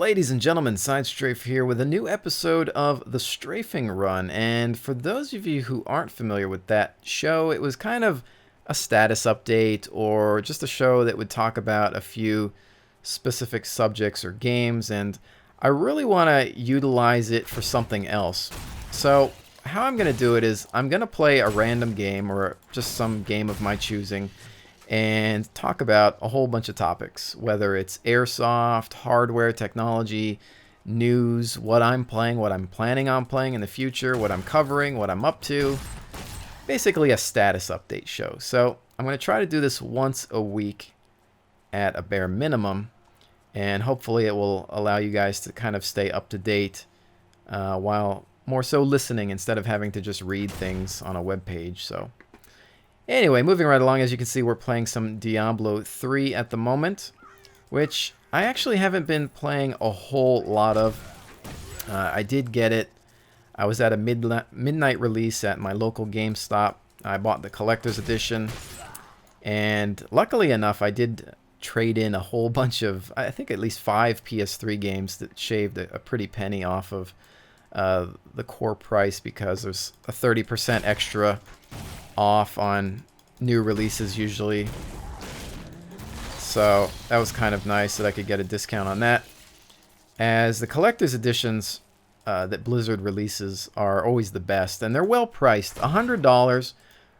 Ladies and gentlemen, SideStrafe here with a new episode of the Strafing Run. And for those of you who aren't familiar with that show, it was kind of a status update or just a show that would talk about a few specific subjects or games. And I really want to utilize it for something else. So how I'm going to do it is I'm going to play a random game or just some game of my choosing and talk about a whole bunch of topics, whether it's airsoft, hardware, technology, news, what I'm playing, what I'm planning on playing in the future, what I'm covering, what I'm up to. Basically a status update show. So I'm going to try to do this once a week at a bare minimum, and hopefully it will allow you guys to kind of stay up to date while more so listening instead of having to just read things on a web page. So anyway, moving right along, as you can see, we're playing some Diablo 3 at the moment, which I actually haven't been playing a whole lot of. I did get it. I was at a midnight release at my local GameStop. I bought the collector's edition, and luckily enough, I did trade in a whole bunch of, I think at least 5 PS3 games that shaved a pretty penny off of the core price because there's a 30% extra off on new releases usually. So that was kind of nice that I could get a discount on that, as the collector's editions that Blizzard releases are always the best, and they're well priced. $100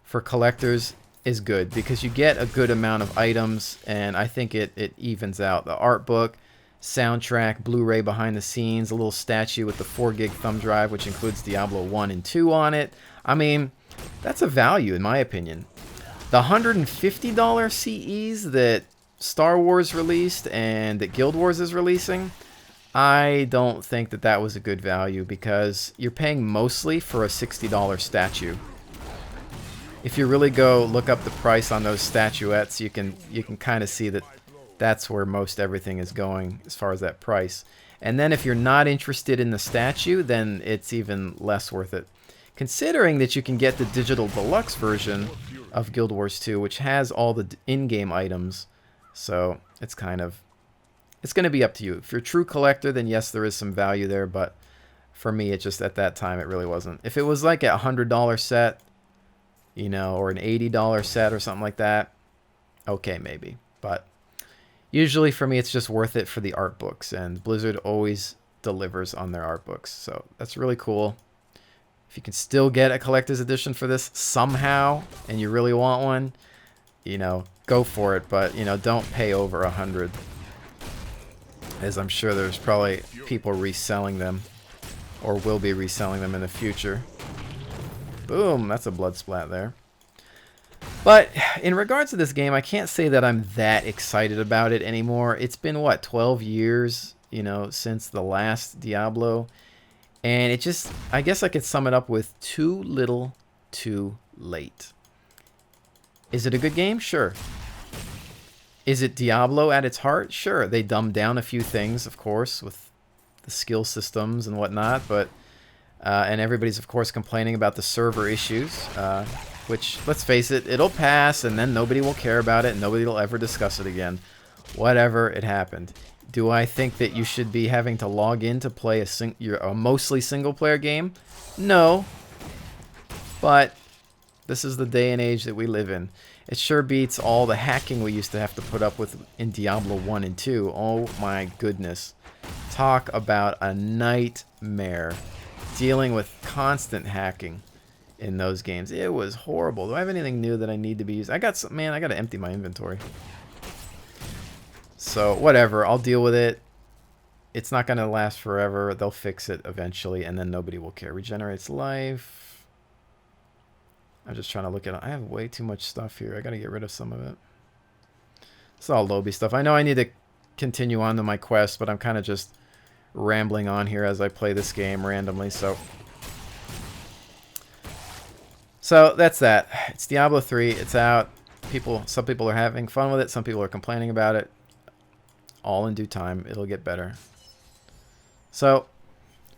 for collectors is good because you get a good amount of items, and I think it evens out. The art book, soundtrack, Blu-ray behind the scenes, a little statue with the 4 gig thumb drive which includes Diablo 1 and 2 on it. I mean, that's a value in my opinion. The $150 CEs that Star Wars released and that Guild Wars is releasing, I don't think that that was a good value because you're paying mostly for a $60 statue. If you really go look up the price on those statuettes, you can kind of see that that's where most everything is going as far as that price. And then if you're not interested in the statue, then it's even less worth it, considering that you can get the digital deluxe version of Guild Wars 2, which has all the in-game items. So it's going to be up to you. If you're a true collector, then yes, there is some value there, but for me, it just, at that time, it really wasn't. If it was like a $100 set, you know, or an $80 set or something like that, okay, maybe. But usually for me, it's just worth it for the art books, and Blizzard always delivers on their art books. So that's really cool. If you can still get a collector's edition for this somehow, and you really want one, you know, go for it. But, you know, don't pay over $100, as I'm sure there's probably people reselling them, or will be reselling them in the future. Boom, that's a blood splat there. But in regards to this game, I can't say that I'm that excited about it anymore. It's been, what, 12 years, you know, since the last Diablo. And it just, I guess I could sum it up with too little, too late. Is it a good game? Sure. Is it Diablo at its heart? Sure. They dumbed down a few things, of course, with the skill systems and whatnot, but and everybody's, of course, complaining about the server issues, which, let's face it, it'll pass, and then nobody will care about it, and nobody will ever discuss it again. Whatever, it happened. Do I think that you should be having to log in to play a mostly single-player game? No. But this is the day and age that we live in. It sure beats all the hacking we used to have to put up with in Diablo 1 and 2. Oh my goodness. Talk about a nightmare. Dealing with constant hacking in those games. It was horrible. Do I have anything new that I need to be using? I got to empty my inventory. So whatever, I'll deal with it. It's not going to last forever. They'll fix it eventually, and then nobody will care. Regenerates life. I'm just trying to look at it. I have way too much stuff here. I got to get rid of some of it. It's all lobby stuff. I know I need to continue on to my quest, but I'm kind of just rambling on here as I play this game randomly. So that's that. It's Diablo 3. It's out. Some people are having fun with it. Some people are complaining about it. All in due time, it'll get better. So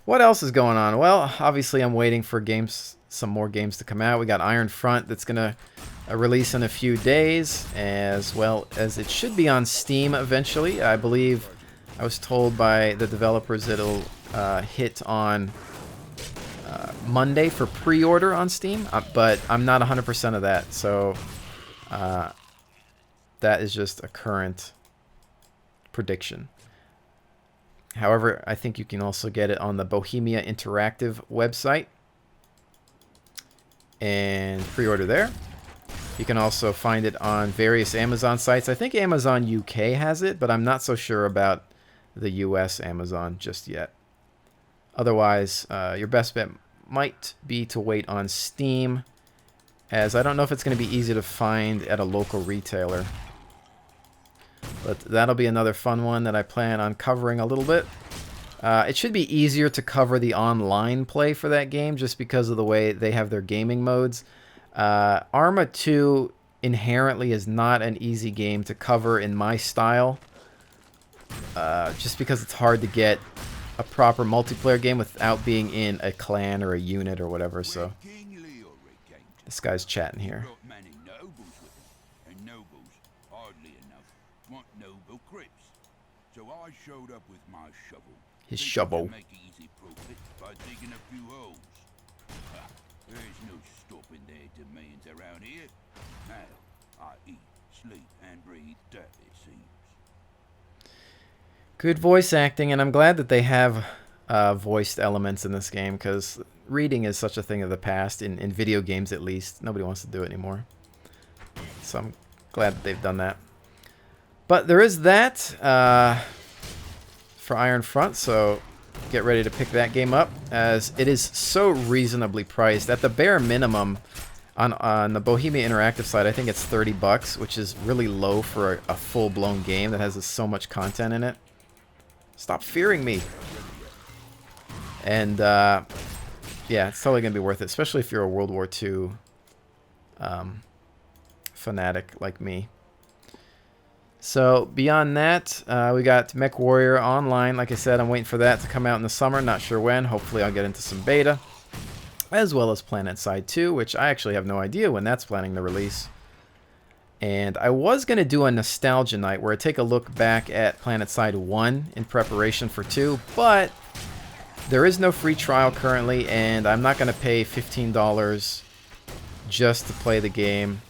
what else is going on? Well, obviously I'm waiting for some more games to come out. We got Iron Front that's gonna release in a few days, as well as it should be on Steam eventually. I believe I was told by the developers that it'll hit on Monday for pre-order on Steam, but I'm not 100% of that, so that is just a current prediction. However, I think you can also get it on the Bohemia Interactive website and pre-order there. You can also find it on various Amazon sites. I think Amazon UK has it, but I'm not so sure about the US Amazon just yet. Otherwise, your best bet might be to wait on Steam, as I don't know if it's going to be easy to find at a local retailer. But that'll be another fun one that I plan on covering a little bit. It should be easier to cover the online play for that game just because of the way they have their gaming modes. Arma 2 inherently is not an easy game to cover in my style. Just because it's hard to get a proper multiplayer game without being in a clan or a unit or whatever. So this guy's chatting here. So I showed up with my shovel. His shovel. Make easy profit by digging a few holes. There's no stopping their demands around here. Now I eat, sleep, and breathe dirt, it seems. Good voice acting, and I'm glad that they have voiced elements in this game, because reading is such a thing of the past, in video games at least. Nobody wants to do it anymore. So I'm glad that they've done that. But there is that for Iron Front, so get ready to pick that game up, as it is so reasonably priced. At the bare minimum, on the Bohemia Interactive side, I think it's $30, which is really low for a full-blown game that has so much content in it. Stop fearing me. And yeah, it's totally going to be worth it, especially if you're a World War II fanatic like me. So beyond that, we got MechWarrior Online. Like I said, I'm waiting for that to come out in the summer. Not sure when. Hopefully I'll get into some beta. As well as PlanetSide 2, which I actually have no idea when that's planning to release. And I was going to do a nostalgia night where I take a look back at PlanetSide 1 in preparation for 2. But there is no free trial currently, and I'm not going to pay $15 just to play the game.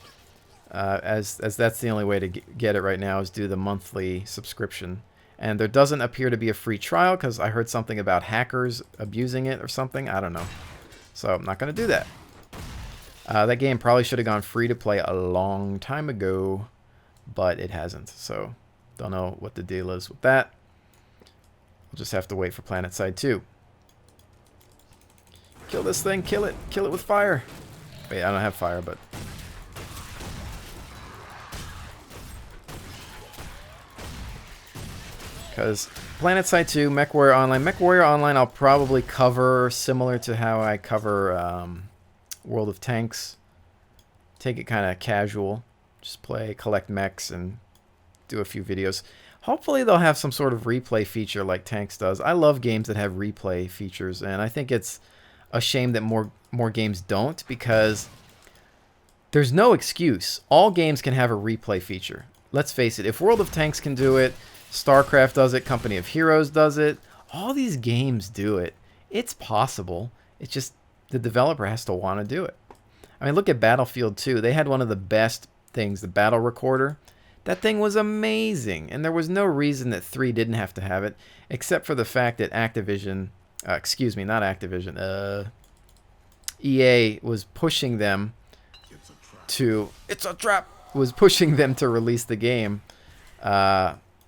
As that's the only way to get it right now, is do the monthly subscription. And there doesn't appear to be a free trial because I heard something about hackers abusing it or something. I don't know. So I'm not going to do that. That game probably should have gone free to play a long time ago, but it hasn't. So don't know what the deal is with that. We'll just have to wait for PlanetSide 2. Kill this thing. Kill it. Kill it with fire. Wait, I don't have fire, but... Because PlanetSide 2, MechWarrior Online. MechWarrior Online I'll probably cover similar to how I cover World of Tanks. Take it kind of casual. Just play, collect mechs, and do a few videos. Hopefully they'll have some sort of replay feature like Tanks does. I love games that have replay features, and I think it's a shame that more games don't, because there's no excuse. All games can have a replay feature. Let's face it, if World of Tanks can do it, StarCraft does it, Company of Heroes does it, all these games do it. It's possible. It's just the developer has to want to do it. I mean, look at Battlefield 2. They had one of the best things, the battle recorder. That thing was amazing, and there was no reason that 3 didn't have to have it, except for the fact that Activision, excuse me, not Activision, EA was pushing them to, it's a trap, was pushing them to release the game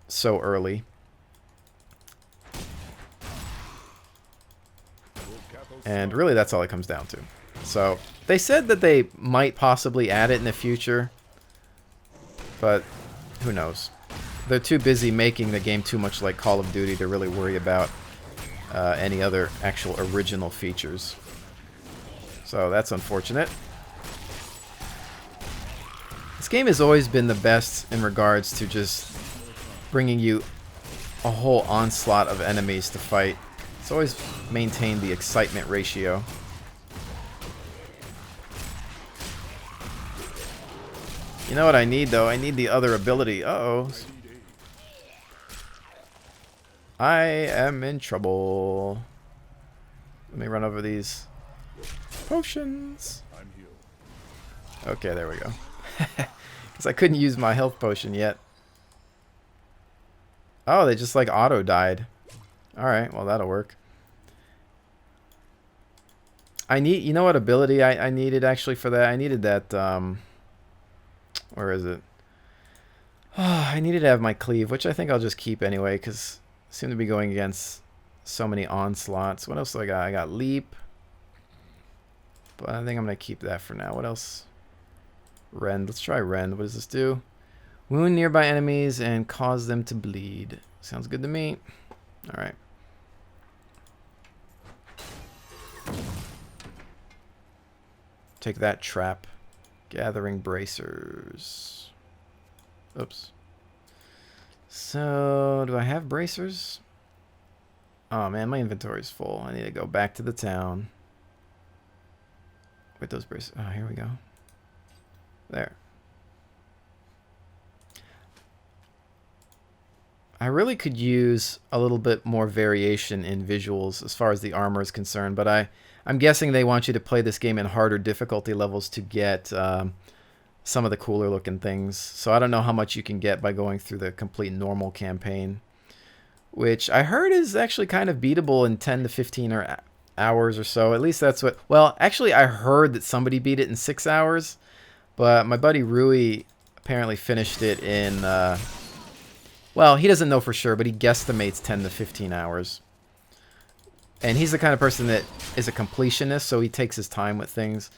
so early. And really that's all it comes down to. So they said that they might possibly add it in the future, but who knows. They're too busy making the game too much like Call of Duty to really worry about any other actual original features. So that's unfortunate. This game has always been the best in regards to just bringing you a whole onslaught of enemies to fight. It's always maintained the excitement ratio. You know what I need, though? I need the other ability. Uh-oh. I am in trouble. Let me run over these potions. Okay, there we go. Because I couldn't use my health potion yet. Oh, they just like auto died. Alright, well that'll work. I need, you know what ability I needed actually for that? I needed that, where is it? Oh, I needed to have my cleave, which I think I'll just keep anyway, because I seem to be going against so many onslaughts. What else do I got? I got leap. But I think I'm going to keep that for now. What else? Rend. Let's try Rend. What does this do? Wound nearby enemies and cause them to bleed. Sounds good to me. Alright. Take that, trap. Gathering bracers. Oops. So, do I have bracers? Oh man, my inventory's full. I need to go back to the town. With those bracers. Oh, here we go. There. I really could use a little bit more variation in visuals as far as the armor is concerned, but I'm guessing they want you to play this game in harder difficulty levels to get some of the cooler looking things. So I don't know how much you can get by going through the complete normal campaign, which I heard is actually kind of beatable in 10 to 15 hours or so. At least that's what... Well, actually, I heard that somebody beat it in 6 hours, but my buddy Rui apparently finished it in... well, he doesn't know for sure, but he guesstimates 10 to 15 hours. And he's the kind of person that is a completionist, so he takes his time with things.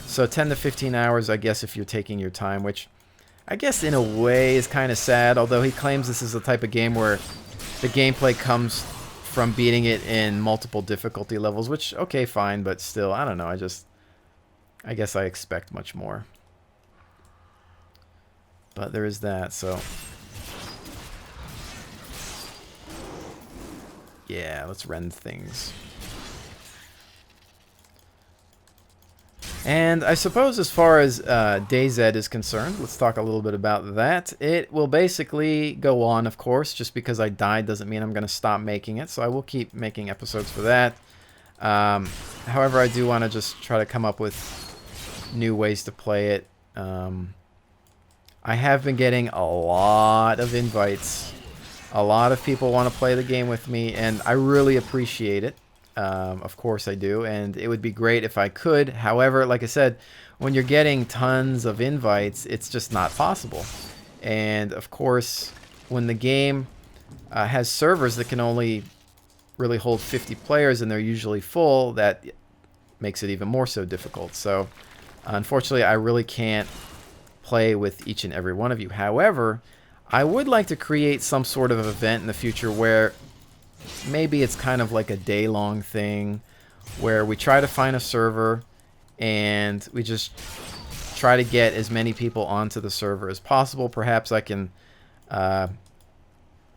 So 10 to 15 hours, I guess, if you're taking your time, which I guess in a way is kind of sad, although he claims this is the type of game where the gameplay comes from beating it in multiple difficulty levels, which, okay, fine, but still, I don't know, I guess I expect much more. But there is that, so... Yeah, let's rend things. And I suppose as far as DayZ is concerned, let's talk a little bit about that. It will basically go on, of course. Just because I died doesn't mean I'm going to stop making it, so I will keep making episodes for that. However, I do want to just try to come up with new ways to play it. I have been getting a lot of invites. A lot of people want to play the game with me, and I really appreciate it. Of course I do, and it would be great if I could. However, like I said, when you're getting tons of invites, it's just not possible. And of course, when the game has servers that can only really hold 50 players and they're usually full, that makes it even more so difficult. So unfortunately, I really can't play with each and every one of you. However, I would like to create some sort of event in the future where maybe it's kind of like a day-long thing where we try to find a server and we just try to get as many people onto the server as possible. Perhaps I can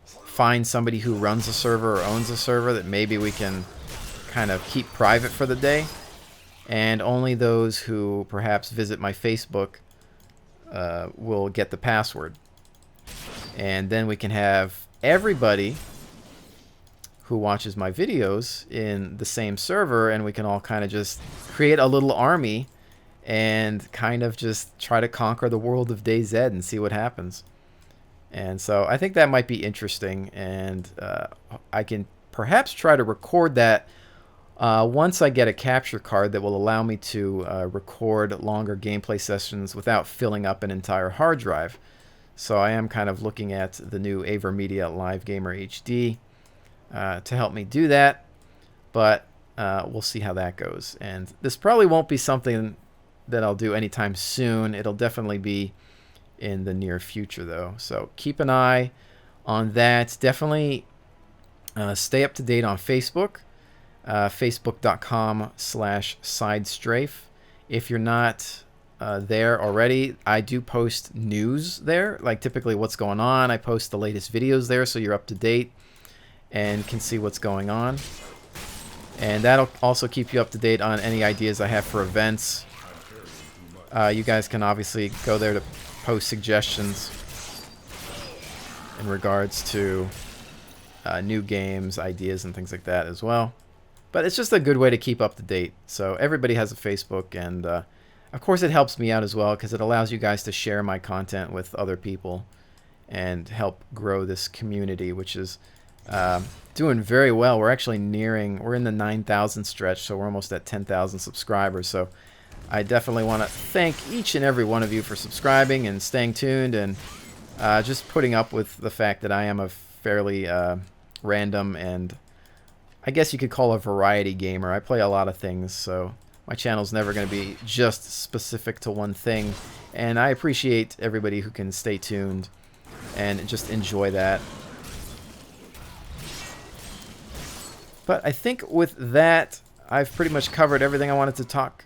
find somebody who runs a server or owns a server that maybe we can kind of keep private for the day, and only those who perhaps visit my Facebook will get the password. And then we can have everybody who watches my videos in the same server, and we can all kind of just create a little army and kind of just try to conquer the world of DayZ and see what happens. And so I think that might be interesting, and I can perhaps try to record that once I get a capture card that will allow me to record longer gameplay sessions without filling up an entire hard drive. So I am kind of looking at the new AverMedia Live Gamer HD to help me do that, but we'll see how that goes. And this probably won't be something that I'll do anytime soon. It'll definitely be in the near future, though. So keep an eye on that. Definitely stay up to date on Facebook, facebook.com/SideStrafe. If you're not there already, I do post news there, like typically what's going on. I post the latest videos there, so you're up to date and can see what's going on. And that'll also keep you up to date on any ideas I have for events. You guys can obviously go there to post suggestions in regards to new games, ideas, and things like that as well. But it's just a good way to keep up to date. So everybody has a Facebook, and of course it helps me out as well because it allows you guys to share my content with other people and help grow this community, which is doing very well. We're actually we're in the 9,000 stretch, so we're almost at 10,000 subscribers. So I definitely want to thank each and every one of you for subscribing and staying tuned and just putting up with the fact that I am a fairly random and I guess you could call a variety gamer. I play a lot of things, so my channel's never going to be just specific to one thing. And I appreciate everybody who can stay tuned and just enjoy that. But I think with that, I've pretty much covered everything I wanted to talk,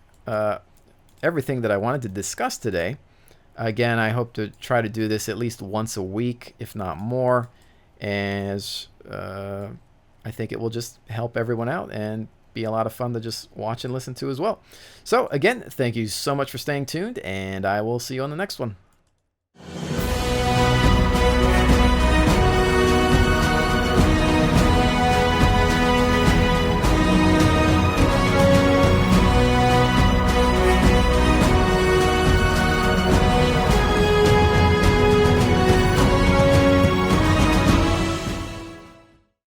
everything that I wanted to discuss today. Again, I hope to try to do this at least once a week, if not more, as I think it will just help everyone out and be a lot of fun to just watch and listen to as well. So again, thank you so much for staying tuned, and I will see you on the next one.